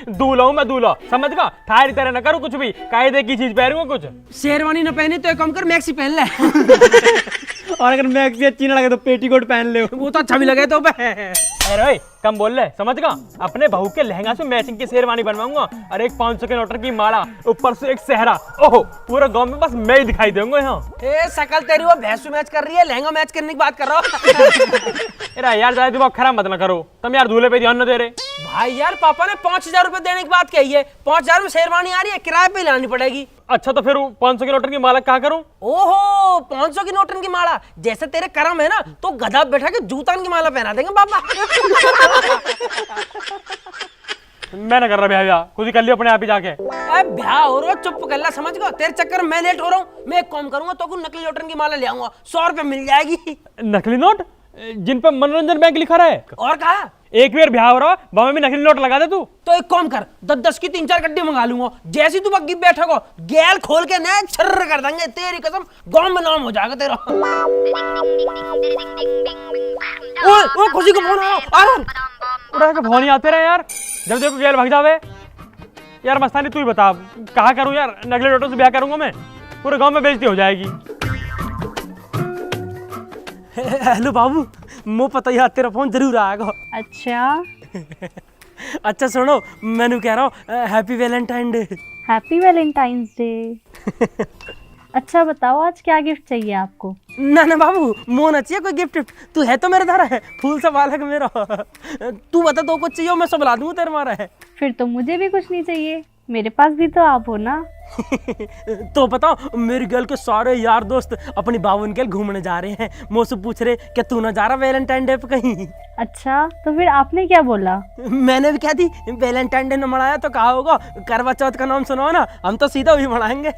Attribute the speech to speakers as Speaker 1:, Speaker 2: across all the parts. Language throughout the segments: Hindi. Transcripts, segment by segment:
Speaker 1: दूल्हा हूँ मैं, दूल्हा समझ गया। थारी तरह न करूँ कुछ भी, कायदे की चीज पहनूंगा कुछ।
Speaker 2: शेरवानी न पहने तो एक काम कर, मैक्सी पहन ले।
Speaker 3: और अगर मैक्सी अच्छी ना लगे तो पेटीकोट पहन ले।
Speaker 2: वो तो अच्छा भी लगे तो
Speaker 1: अरे ओए कम बोल ले, समझ गया। अपने बहू के लहंगा से मैचिंग की शेरवानी बनवाऊंगा और एक 500 के नोटर की माला, ऊपर से एक सेहरा। ओहो, पूरे गांव में बस मैं ही दिखाई दूंगा यहाँ।
Speaker 2: ए शकल तेरी वो भैंसू मैच कर रही है, लहंगा मैच करने की बात कर रहा हूँ।
Speaker 1: अरे यार ज्यादा दिमाग खराब मत ना करो तुम यार, दूल्हे पे ध्यान न दे रहे।
Speaker 2: भाई यार पापा ने 5,000 रुपए देने की बात कही है, 5,000 में शेरवानी आ रही है, किराए पे लानी पड़ेगी।
Speaker 1: अच्छा तो फिर 500 के नोटर की माला क्या करूं?
Speaker 2: ओहो 500 की नोटन की माला, जैसे तेरे करम है ना तो गधा बैठा के जूतान की माला पहना देंगे पापा।
Speaker 1: मैं ना कर रहा भैया, खुद ही कर लिया अपने आप ही जाके।
Speaker 2: अरे ब्याह हो रहा, चुप कर ला, समझ गया। तेरे चक्कर में मैं लेट हो रहा हूँ, मैं एक काम करूंगा तो नकली नोटन की माला ले आऊंगा, 100 रुपए मिल जाएगी।
Speaker 1: नकली नोट जिन पे मनोरंजन बैंक लिखा रहा है?
Speaker 2: और कहा
Speaker 1: एक बार ब्याह हो रहा बाबा में नकली नोट लगा दे तू।
Speaker 2: तो एक काम कर, 10-10 की 3-4 गड्डी मंगा लूंगा, जैसी तू बग्गी बैठेगा गैल खोल के ना छर्र कर देंगे, तेरी कसम गांव में नाम हो जाएगा तेरा। ओए खुशी को फोन आ
Speaker 1: उड़ा के फोन ही आते रहे यार, जब देखो गैल भाग जावे। यार मस्तानी तू ही बता कहा करूं यार, नकली नोटों से ब्याह करूंगा मैं, पूरे गांव में बेइज्जती हो जाएगी।
Speaker 2: हेलो बाबू, मुझे पता ही तेरा फोन जरूर आएगा।
Speaker 4: अच्छा
Speaker 2: अच्छा सुनो, मैंने कह रहा हूँ happy Valentine Day.
Speaker 4: Happy Valentine's day. अच्छा बताओ आज क्या गिफ्ट चाहिए आपको?
Speaker 2: ना ना बाबू, मोन चाहिए कोई गिफ्ट। तू है तो मेरे धारा है, फूल सा बालक मेरा। तू बता तो कुछ चाहिए, मैं सब ला दूंगा तेरे मारा है।
Speaker 4: फिर तो मुझे भी कुछ नहीं चाहिए, मेरे पास भी तो आप हो ना।
Speaker 2: तो बताओ, मेरी गर्ल के सारे यार दोस्त अपनी बावन के घूमने जा रहे हैं, मुझसे पूछ रहे कि तू ना जा रहा वैलेंटाइन डे पे कहीं।
Speaker 4: अच्छा तो फिर आपने क्या बोला?
Speaker 2: मैंने भी कह दी वैलेंटाइन डे न मनाया तो कहा होगा करवा चौथ का नाम सुनाओ ना, हम तो सीधा वही मनाएंगे।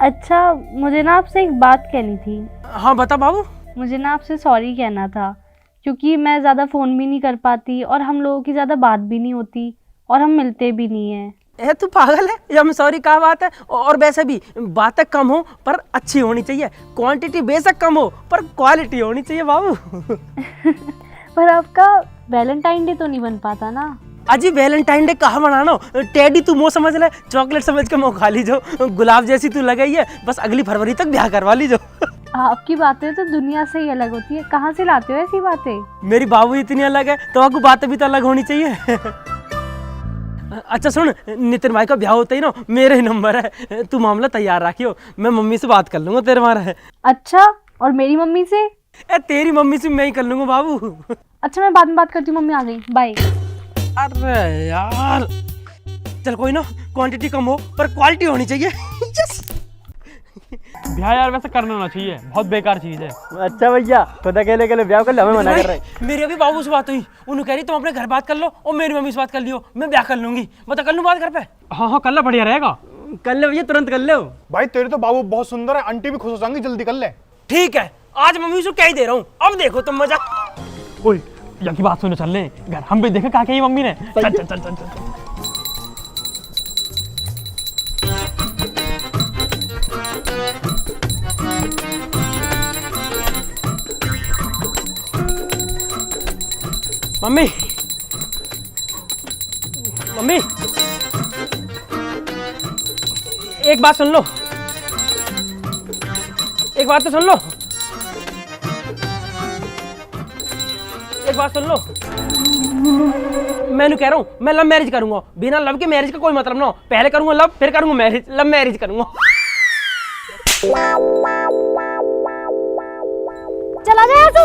Speaker 4: अच्छा मुझे ना आपसे एक बात कहनी थी।
Speaker 2: हाँ बता बाबू।
Speaker 4: मुझे ना आपसे सॉरी कहना था, क्योंकि मैं ज़्यादा फ़ोन भी नहीं कर पाती और हम लोगों की ज़्यादा बात भी नहीं होती और हम मिलते भी नहीं हैं।
Speaker 2: ए तू पागल है, ये हम सॉरी कहा बात है। और वैसे भी बातें कम हो पर अच्छी होनी चाहिए, क्वांटिटी बेशक कम हो पर क्वालिटी होनी चाहिए बाबू।
Speaker 4: पर आपका वैलेंटाइन डे तो नहीं बन पाता ना।
Speaker 2: अजी वैलेंटाइन डे कहाँ मनाना, टेडी तू मुँह समझ ले, चॉकलेट समझ के मुँह खा लीजो, गुलाब जैसी तू लगाई है, बस अगली फरवरी तक ब्याह करवा लीजो।
Speaker 4: आपकी बातें तो दुनिया से ही अलग होती है, कहाँ से लाते हो ऐसी बातें?
Speaker 2: मेरी बाबू इतनी अलग है तो आपको बातें भी तो अलग होनी चाहिए। अच्छा सुन, नितिन भाई का ब्याह होता ही ना मेरा ही नंबर है, तू मामला तैयार रखियो, मैं मम्मी से बात कर लूंगा तेरे मारा है।
Speaker 4: अच्छा और मेरी मम्मी से?
Speaker 2: ए तेरी मम्मी से मैं ही कर लूंगा बाबू।
Speaker 4: अच्छा मैं बाद में बात करती हूँ, मम्मी आ गई, बाय।
Speaker 2: अरे यार चल कोई ना, क्वांटिटी कम हो पर क्वालिटी होनी चाहिए।
Speaker 1: ब्याह यार वैसे करना ना चाहिए, बहुत बेकार चीज है।
Speaker 3: अच्छा भैया खुद अकेले अकेले ब्याह कर ले, हमें मना कर रहे।
Speaker 2: मेरी अभी बाबू से बात हुई, उन्होंने कह रही तुम अपने घर बात कर लो और मेरी मम्मी से बात कर लियो, मैं ब्याह कर लूंगी। बता कर लूं बात घर पे?
Speaker 1: हाँ हाँ कर ले, बढ़िया रहेगा।
Speaker 3: कर ले भैया, तुरंत कर ले।
Speaker 5: भाई तेरे तो बाबू बहुत सुंदर है, आंटी भी खुश हो जाएंगी, जल्दी कर ले।
Speaker 2: ठीक है, आज मम्मी से कह ही दे रहा हूँ, अब देखो तुम मजा।
Speaker 1: ओए यहाँ की बात सुनो, चल ले घर, हम भी देखे क्या कही मम्मी ने। चल चल चल चल चल।
Speaker 2: मम्मी मम्मी एक बात सुन लो, एक बात तो सुन लो, एक बात सुन लो। मैं कह रहा हूँ मैं लव मैरिज करूंगा, बिना लव के मैरिज का कोई मतलब ना हो, पहले करूंगा लव फिर करूंगा मैरिज, लव मैरिज करूंगा।
Speaker 4: चला जाए तू।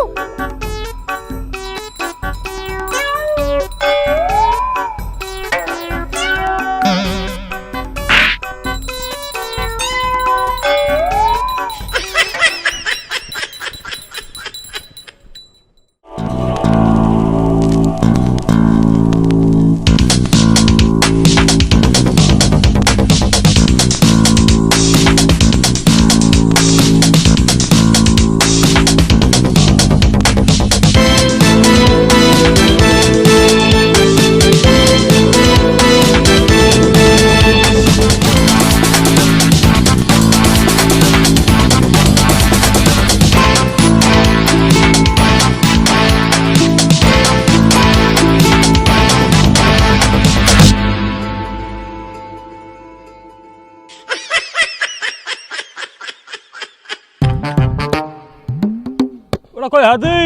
Speaker 1: कोई हादी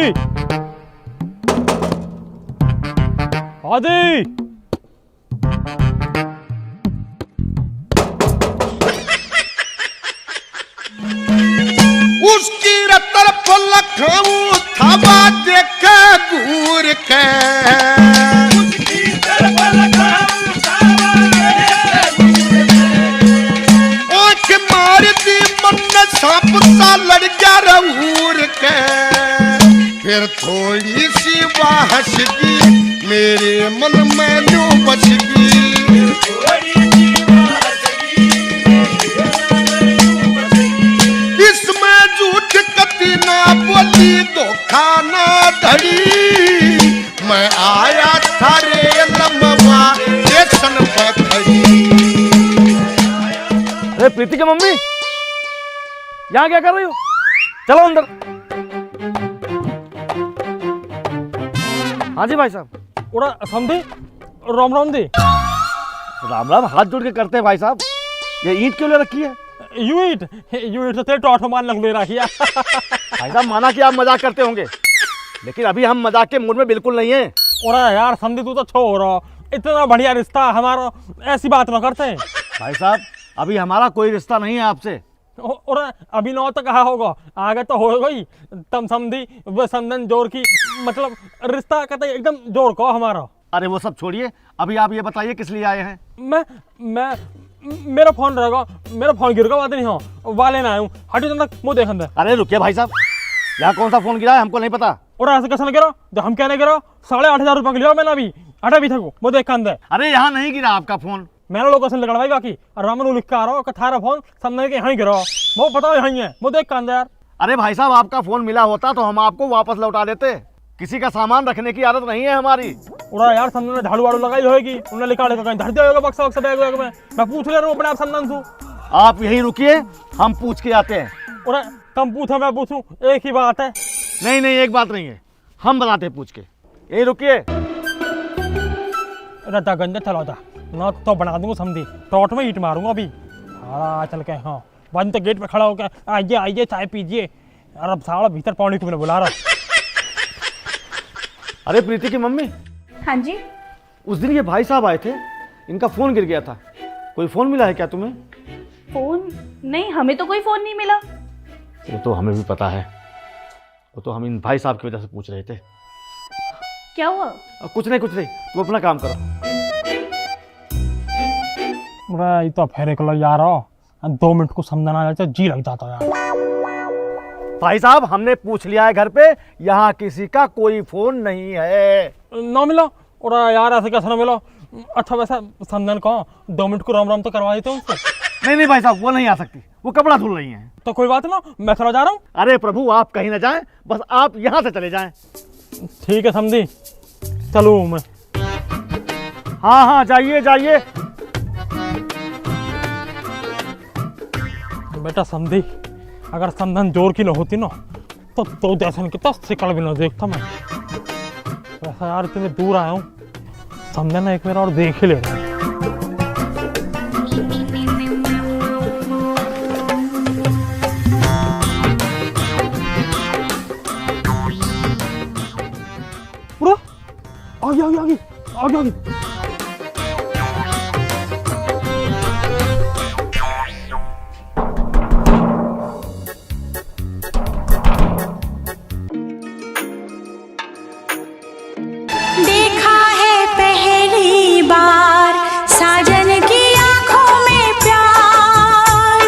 Speaker 1: हादी।
Speaker 6: उसकी तरफ लखाऊं थाबा देखा घूर के, आंख मार दी मन सांप सा लड़ गया रहूर के, फिर थोड़ी सी बहस की मेरे मन में न्यू बच गई। इसमें झूठ कति ना बोली धोखा ना धड़ी, मैं आया थारे लम्बा स्टेशन पर खड़ी।
Speaker 7: अरे प्रीति की मम्मी, यहाँ क्या कर रही हो? चलो अंदर। हाँ जी भाई साहब।
Speaker 1: उड़ा समझी राम राम दी।
Speaker 7: राम राम हाथ जोड़ के करते हैं भाई साहब। ये ईंट क्यों ले रखी है?
Speaker 1: यूट तो तेरे टॉटो मान लग ले रही है।
Speaker 7: भाई साहब माना कि आप मजाक करते होंगे, लेकिन अभी हम मजाक के मूड में बिल्कुल नहीं हैं।
Speaker 1: उड़ा यार समझी तू तो छोड़, इतना बढ़िया रिश्ता हमारा, ऐसी बात ना करते हैं।
Speaker 7: भाई साहब अभी हमारा कोई रिश्ता नहीं है आपसे।
Speaker 1: और अभी नौ तो कहा होगा, आगे तो हो गई। तम समझी वो संदन जोड़ की, मतलब रिश्ता कहते एकदम जोड़ को हमारा।
Speaker 7: अरे वो सब छोड़िए, अभी आप ये बताइए किस लिए आए हैं?
Speaker 1: मैं मेरा फोन रहेगा, मेरा फोन गिर गया, बात नहीं हो वाले ना आऊँ। हटी तुम तक मुँह देखन दे।
Speaker 7: अरे रुकिए भाई साहब, यहाँ कौन सा फोन गिरा है हमको नहीं पता।
Speaker 1: और ऐसे कैसे गिरा जो हम कहने गिरा? 8,500 रुपये के लिया मैंने अभी, हटा भी था मुँह देख दे।
Speaker 7: अरे यहाँ नहीं गिरा आपका फोन।
Speaker 1: मैंने लोकेशन लगा भाई बाकी, और रामन लिख के आ रहा हूँ थारा फोन सामने के यहाँ गिरा, वो पता यहीं है, वो देख कांदे यार।
Speaker 7: अरे भाई साहब आपका फोन मिला होता तो हम आपको वापस लौटा देते। किसी का सामान रखने की आदत नहीं है हमारी।
Speaker 1: उड़ा यार सामने झाड़ू वाड़ू लगाई होगी, उन्होंने लिखा लेकर कहीं धर दिया होगा बक्सा वक्सा बैग वैग में। मैं पूछ ले रहा हूँ अपने आप सामने से।
Speaker 7: आप यहीं रुकिए, हम पूछ के आते हैं।
Speaker 1: उड़ा तुम पूछो मैं पूछूं, एक ही बात है।
Speaker 7: नहीं नहीं एक बात नहीं है, हम बताते हैं पूछ के। यहीं रुकिए।
Speaker 1: रद्दा गंदे चलो था ना तो बना दूंगा समझी, टॉट में ईट मारूंगा अभी। हाँ चल के हाँ बंद तो गेट पे खड़ा होकर आइए आइए चाय पीजिए। यार अब साला भीतर पौने को बुला रहा।
Speaker 7: अरे प्रीति की मम्मी।
Speaker 8: हाँ जी।
Speaker 7: उस दिन ये भाई साहब आए थे, इनका फोन गिर गया था, कोई फोन मिला है क्या तुम्हें?
Speaker 8: फोन? नहीं, हमें तो कोई फोन नहीं मिला।
Speaker 7: वो तो हमें भी पता है, वो तो हम इन भाई साहब की वजह से पूछ रहे थे।
Speaker 8: क्या हुआ?
Speaker 7: कुछ नहीं तुम अपना काम करो।
Speaker 1: ये तो फेरे को यार 2 मिनट को समझाना जाता जी लग जाता यार।
Speaker 7: भाई साहब हमने पूछ लिया है घर पे, यहाँ किसी का कोई फोन नहीं है।
Speaker 1: ना मिला? और यार ऐसे कैसे ना मिला? अच्छा वैसा समझन कहो 2 मिनट को राम राम तो करवा देते हो उससे।
Speaker 7: नहीं भाई साहब वो नहीं आ सकती, वो कपड़ा धुल रही हैं।
Speaker 1: तो कोई बात ना, मैं चला जा रहा हूँ।
Speaker 7: अरे प्रभु आप कहीं ना जाएं, बस आप यहाँ से चले जाएं।
Speaker 1: ठीक है समझी, चलो मैं।
Speaker 7: हाँ जाइए जाइए।
Speaker 1: बेटा समझी, अगर समझन जोर की न होती ना तो जैसन कितना शिकल भी न देखता मैं। वैसा यार इतने दूर आया हूँ, समझन एक मेरा और देख ही ले रहा हूँ। आगे
Speaker 9: देखा है पहली बार साजन की आंखों में प्यार।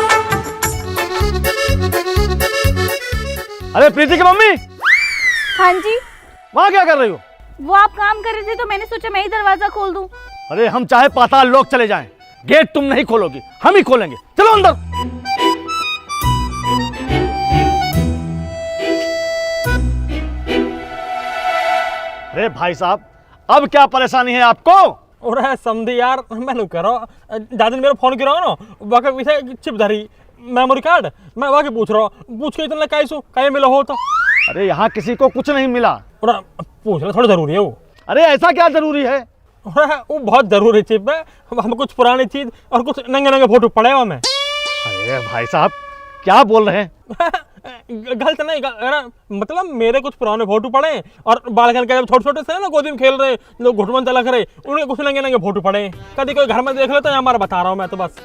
Speaker 7: अरे प्रीति की मम्मी।
Speaker 8: हाँ जी।
Speaker 7: वहाँ क्या कर रही हो?
Speaker 8: वो आप काम कर रहे थे तो मैंने सोचा मैं ही दरवाजा खोल दूं।
Speaker 7: अरे हम चाहे पाताल लोक चले जाएं, गेट तुम नहीं खोलोगी, हम ही खोलेंगे। चलो अंदर। अरे भाई साहब अब क्या परेशानी है आपको?
Speaker 1: और समझी यार मैं कह रहा हूँ ज्यादा मेरा फोन गिरा ना वाकई पीछे चिप धरी मेमोरी कार्ड, मैं वाकई पूछ रहा हूँ, पूछ के इतना कैसो कहीं मिला हो तो।
Speaker 7: अरे यहाँ किसी को कुछ नहीं मिला।
Speaker 1: और पूछना थोड़ा जरूरी है वो।
Speaker 7: अरे ऐसा क्या जरूरी है?
Speaker 1: वो बहुत जरूरी चिप है, हम कुछ पुरानी चीज और कुछ नंगे नंगे फोटो पड़े हुए में।
Speaker 7: अरे भाई साहब क्या बोल रहे हैं?
Speaker 1: गलत नहीं अरे मतलब मेरे कुछ पुराने फोटो पड़े हैं और बालकन के छोटे छोटे से ना गोदी में खेल रहे जो घुटमन तलक रहे उनके कुछ नंगे नंगे फोटो पड़े हैं। कभी कोई घर में देख लो तो हमारा बता रहा हूँ मैं तो बस।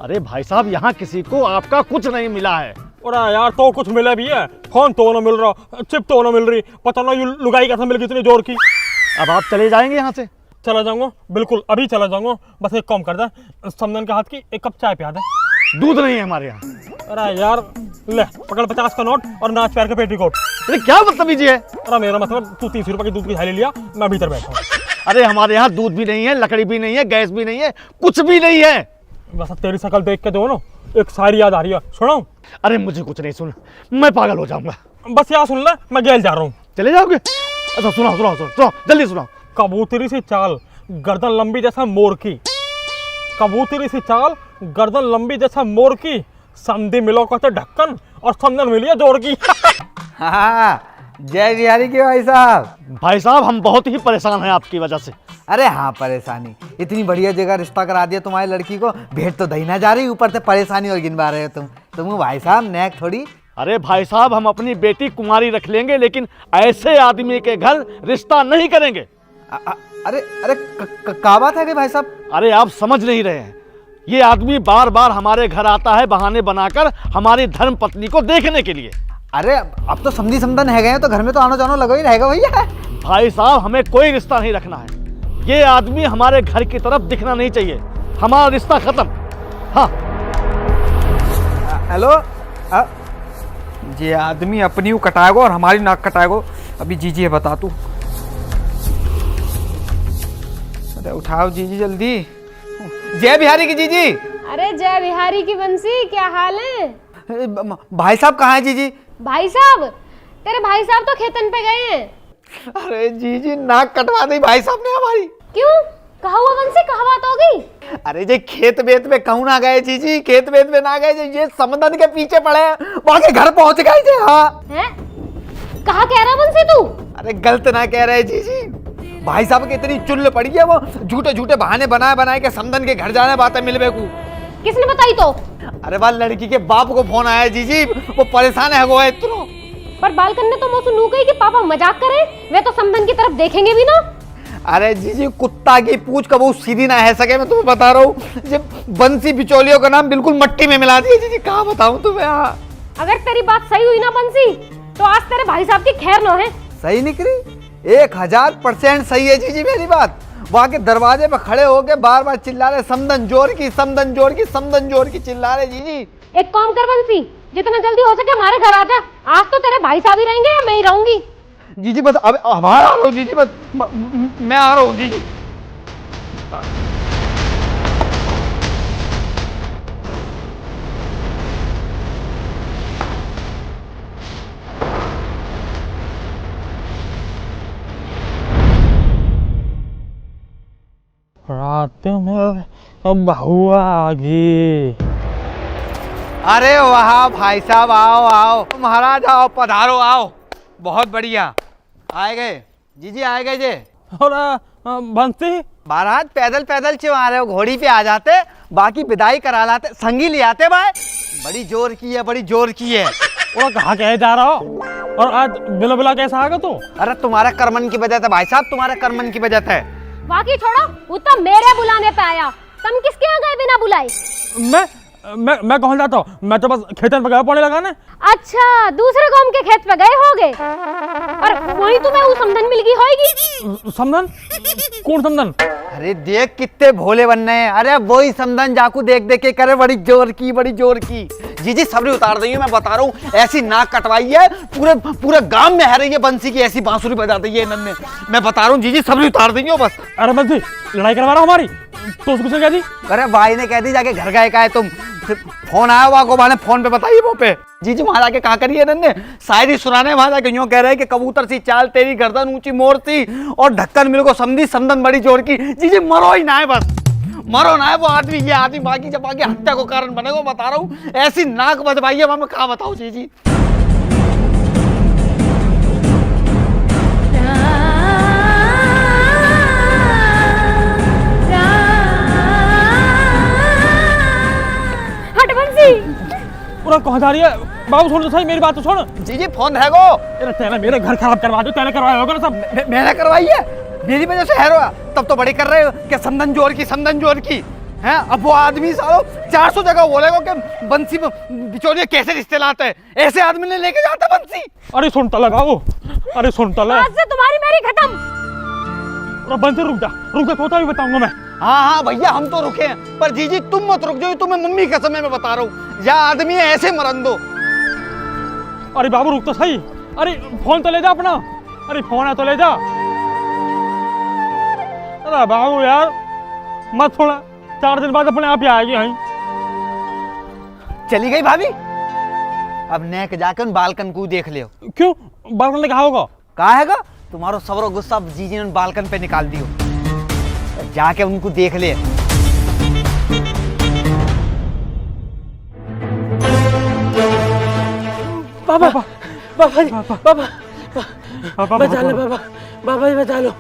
Speaker 7: अरे भाई साहब, यहाँ किसी को आपका कुछ नहीं मिला है।
Speaker 1: और यार तो कुछ मिला भी है, फोन तो ना मिल रहा, चिप तो ना मिल रही, पता ना ये लुगाई कैसे मिल गई इतनी जोर की।
Speaker 7: अब आप चले जाएंगे यहाँ से?
Speaker 1: चला जाऊंगा, बिल्कुल अभी चला जाऊंगा। बस एक काम कर दे, समदन के हाथ की एक कप चाय पिया दे।
Speaker 7: दूध नहीं है हमारे यहाँ।
Speaker 1: अरे यार ले पकड़ 50 का नोट और नाच पैर का पेटीकोट।
Speaker 7: अरे क्या बदतमीजी है?
Speaker 1: अरे मेरा मतलब तू 30 रुपए की दूध की थाली लिया, मैं भीतर बैठा हूँ।
Speaker 7: अरे हमारे यहाँ दूध भी नहीं है, लकड़ी भी नहीं है, गैस भी नहीं है, कुछ भी नहीं है।
Speaker 1: बस तेरी शक्ल देख के दो ना एक शायरी याद आ रही है, सुनाऊं?
Speaker 7: अरे मुझे कुछ नहीं सुन, मैं पागल हो जाऊंगा।
Speaker 1: बस यार सुन ले, मैं जेल जा रहा हूँ।
Speaker 7: चले जाओगे? अच्छा सुनाओ सुनाओ सुनाओ, जल्दी सुनाओ।
Speaker 1: कबूतरी सी चाल गर्दन लंबी जैसा मोर की, कबूतरी सी चाल गर्दन लंबी जैसा मोर की, समधी मिलो कहते ढक्कन और समदन मिलिए जोर की।
Speaker 10: हाँ, जय बिहारी के भाई साहब।
Speaker 7: भाई साहब, हम बहुत ही परेशान हैं आपकी वजह से।
Speaker 10: अरे हाँ, परेशानी, इतनी बढ़िया जगह रिश्ता करा दिया तुम्हारी लड़की को, भेंट तो दही ना जा रही, ऊपर से परेशानी और गिनवा रहे हो तुम भाई साहब नेक थोड़ी।
Speaker 7: अरे भाई साहब, हम अपनी बेटी कुमारी रख लेंगे लेकिन ऐसे आदमी के घर रिश्ता नहीं करेंगे।
Speaker 10: अरे अरे क्या बात है कि भाई साहब?
Speaker 7: अरे आप समझ नहीं रहे हैं, ये आदमी बार बार हमारे घर आता है बहाने बनाकर हमारी धर्म पत्नी को देखने के लिए।
Speaker 10: अरे अब तो समधी समदन है गए तो घर में तो आना जाना लगा ही रहेगा भैया।
Speaker 7: भाई साहब, हमें कोई रिश्ता नहीं रखना है, ये आदमी हमारे घर की तरफ दिखना नहीं चाहिए, हमारा रिश्ता खत्म। हाँ
Speaker 10: हेलो, ये आदमी अपनी कटाएगो और हमारी नाक कटाएगो। अभी जीजी है, बता तू। अरे उठाओ जीजी जल्दी। जय बिहारी की जीजी।
Speaker 11: अरे जय बिहारी की बंसी, क्या हाल है?
Speaker 10: भाई साहब कहाँ है जीजी?
Speaker 11: भाई साहब, तेरे भाई साहब तो खेतन पे गए हैं।
Speaker 10: अरे जीजी नाक कटवा दी भाई साहब ने हमारी।
Speaker 11: क्यों? कहा हुआ बंसी, कहा बात हो गई?
Speaker 10: अरे जे खेत वेत में कहूँ ना गए जीजी, खेत वेत में ना गए, ये समदन के पीछे पड़े हैं, वहां के घर पहुंच गए थे। हाँ
Speaker 11: हैं? कहा कह रहा बंसी तू?
Speaker 10: अरे गलत ना कह रहे जीजी, भाई साहब की इतनी चुल्ल पड़ी है, वो झूठे झूठे बहाने बनाए के समदन के घर जाने बातें मिलवे को।
Speaker 11: किसने बताई तो?
Speaker 10: अरे बाल लड़की के बाप को फोन आया जीजी, वो परेशान है, वो है इतना।
Speaker 11: पर बालकन ने तो मुझसे नू कही कि पापा मजाक करे, वे तो समदन की तरफ देखेंगे भी ना।
Speaker 10: अरे जीजी, कुत्ता की पूछ कबू सीधी ना है सके, मैं तुम्हें बता रहा हूँ। जब बंसी बिचौलियों का नाम बिल्कुल मट्टी में मिला दिया जीजी, कहाँ बताऊँ तुम्हें।
Speaker 11: अगर तेरी बात सही हुई ना बंसी, तो आज तेरे भाई साहब की खैर न है।
Speaker 10: सही निकली? 1000% सही है जीजी मेरी बात। वहां के दरवाजे पे खड़े होके बार बार चिल्ला रहे, समदन जोर की, समदन जोर की, समदन जोर की चिल्ला रहे जीजी।
Speaker 11: एक काम कर बंसी, जितना जल्दी हो सके हमारे घर आ जा। आज तो तेरे भाई साहब ही रहेंगे या मैं ही रहूंगी?
Speaker 10: जीजी बस अब हमारा आ रहा हूँ जीजी, बस मैं आ रहा हूँ जीजी।
Speaker 1: रात में बहू आ गई।
Speaker 10: अरे वाह भाई साहब, आओ आओ महाराज, आओ पधारो, आओ। बहुत बढ़िया, आए गए जीजी, आए गए जे।
Speaker 1: और बंसी
Speaker 10: महाराज पैदल पैदल क्यों आ रहे हो? घोड़ी पे आ जाते, बाकी विदाई करा लाते, संगी ले आते भाई। बड़ी जोर की है, बड़ी जोर की है।
Speaker 1: और कहाँ कहे जा रहा हो? और आज बिला बिला कैसा आ गया तू?
Speaker 10: अरे तुम्हारे कर्मन की वजह से भाई साहब, तुम्हारे कर्मन की वजह से।
Speaker 11: बाकी छोड़ो, वो तो मेरे बुलाने पे आया, तुम किसके यहाँ गए बिना बुलाए?
Speaker 1: मैं कौन जाता हूँ, मैं तो बस खेतन पे गया पानी लगाने।
Speaker 11: अच्छा, दूसरे गांव के खेत पे गए होगे, और वही तुम्हें वो समदन मिल गई होगी।
Speaker 1: समदन? कौन समदन?
Speaker 10: अरे देख कितने भोले बनने हैं। अरे वही समदन जाकू देख देख के करे, बड़ी जोर की, बड़ी जोर की। जीजी सबरी उतार दी है, मैं बता रहा हूँ। ऐसी नाक कटवाई है, पूरे गांव में है रही है बंसी की, ऐसी बांसुरी बजा दी है इन्होंने, मैं बता रहा हूँ जीजी सबरी उतार दी है बस।
Speaker 1: अरे बंसी लड़ाई करवा रहा हमारी, तो उसको क्या दी?
Speaker 10: अरे भाई ने कह दी जाके घर गए का है तुम, फोन आया हुआ को, फोन पे बताइए वो पे। जीजी वहां जाके कहा करिए इन्होंने, शायरी सुनाने वहां जाके यूं कह रहे हैं कि कबूतर सी चाल तेरी, गर्दन ऊंची मोर सी, और ढक्कन मिल को समझी, समदन बड़ी जोर की। जीजी मरो ही ना है, बस मरो ना है वो आदमी, ये आदमी बाकी जब आगे हत्या को कारण बनेगा, बता रहा हूँ। ऐसी नाक बजवाई है, मैं कहा बताऊँ जीजी।
Speaker 1: पूरा कहाँ जा रही है? बाबू सुन तो सही, मेरी बात तो सुन।
Speaker 10: जी फोन है गो।
Speaker 1: तेरा तेरा मेरे घर खराब करवा दो, तेरे करवाया होगा ना सब।
Speaker 10: मैंने करवाई है, मेरी वजह से है रोया। तब तो बड़ी कर रहे हो कि समधन जोर की हैं। अब वो आदमी सालो 400 जगह बोलेगा कि बंसी बिचौलिए कैसे रिश्ते लाते हैं, ऐसे आदमी ने लेके जाता बंसी।
Speaker 1: अरे सुन तो लगा वो, अरे सुन तो लगा।
Speaker 11: आज से तुम्हारी मेरी खत्म।
Speaker 1: बंसी रुक जा तो भी बताऊंगा मैं।
Speaker 10: हाँ भैया हम तो रुके हैं, पर जीजी तुम मत रुक जाओ, तुम्हें मम्मी के समय में बता रहा हूँ, या आदमी है ऐसे मरन दो।
Speaker 1: अरे बाबू रुक तो सही, अरे फोन तो ले जा अपना, अरे फोन है तो ले जा। अरे बाबू यार मत छोड़ा, 4 दिन बाद अपने आप ही आएगी। हाँ
Speaker 10: चली गई भाभी। अब नेक जाकर उन बालकन को देख लियो।
Speaker 1: क्यों बालकन में कहा होगा?
Speaker 10: कहा हैगा तुम्हारा सबरो गुस्सा जीजी ने बालकन पे निकाल दियो, जाके उनको देख ले।
Speaker 2: बाबा बाबा जी, बाबा बचा लो बाबा, बाबा जी बचा लो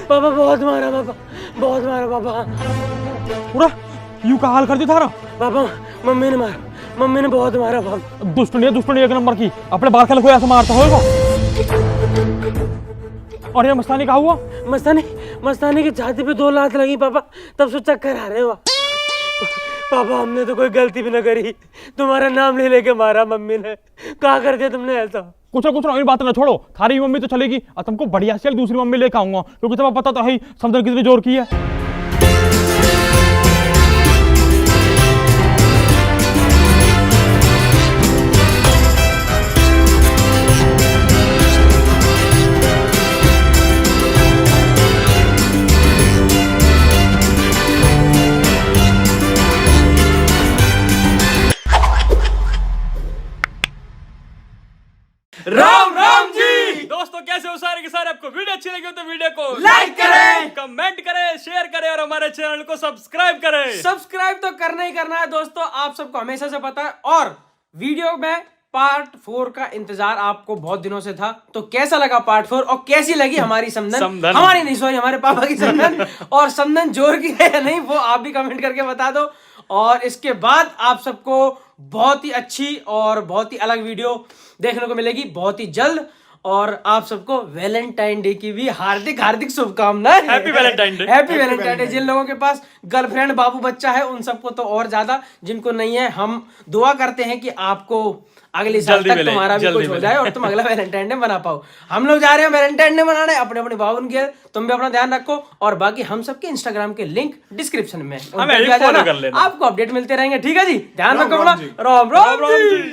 Speaker 2: बाबा, बहुत मारा बाबा, बहुत मारा बाबा।
Speaker 1: पूरा यूं का हाल कर दिया थारा।
Speaker 2: बाबा मम्मी ने मारा, मम्मी ने बहुत मारा बाबा।
Speaker 1: दुष्टनी एक नंबर की, अपने बालकन को ऐसा मारता होगा। और ये मस्तानी कहा हुआ?
Speaker 2: मस्तानी की छाती पे 2 लात लगी पापा, तब से चक्कर आ रहे हो। पापा हमने तो कोई गलती भी ना करी, तुम्हारा नाम ले लेके मारा मम्मी ने। कहा कर दिया तुमने ऐसा?
Speaker 1: कुछ ना बात ना छोड़ो, थारी मम्मी तो चलेगी और तुमको बढ़िया से दूसरी मम्मी लेके आऊंगा, क्योंकि तुम्हें पता तो है समझन कितनी जोर की है।
Speaker 3: राम जी।
Speaker 1: दोस्तों कैसे हो सारे के सारे? आपको वीडियो अच्छी लगी हो तो वीडियो को
Speaker 3: लाइक करें,
Speaker 1: कमेंट करें, शेयर करें और हमारे चैनल को सब्सक्राइब करें।
Speaker 2: सब्सक्राइब तो करना ही करना है दोस्तों, आप सबको हमेशा से पता है। और वीडियो में पार्ट 4 का इंतजार आपको बहुत दिनों से था, तो कैसा लगा पार्ट 4 और कैसी लगी हमारी समधन, हमारी नहीं सॉरी हमारे पापा की समधन, और समधन जोर की है या नहीं वो आप भी कमेंट करके बता दो। और इसके बाद आप सबको बहुत ही अच्छी और बहुत ही अलग वीडियो देखने को मिलेगी बहुत ही जल्द। और आप सबको वैलेंटाइन डे की भी हार्दिक शुभकामनाएं।
Speaker 1: Happy Valentine Day.
Speaker 2: Happy Valentine Day. जिन लोगों के पास गर्लफ्रेंड बाबू बच्चा है उन सबको तो और ज्यादा, जिनको नहीं है हम दुआ करते हैं कि आपको अगले साल तक तुम्हारा भी कुछ हो जाए और तुम अगला वैलेंटाइन डे मना पाओ। हम लोग जा रहे हैं वैलेंटाइन डे मनाने अपने अपने बाबू के। तुम भी अपना ध्यान रखो और बाकी हम सबके इंस्टाग्राम के लिंक डिस्क्रिप्शन में, आपको अपडेट मिलते रहेंगे। ठीक है जी, ध्यान रखो अपना। राम राम जी।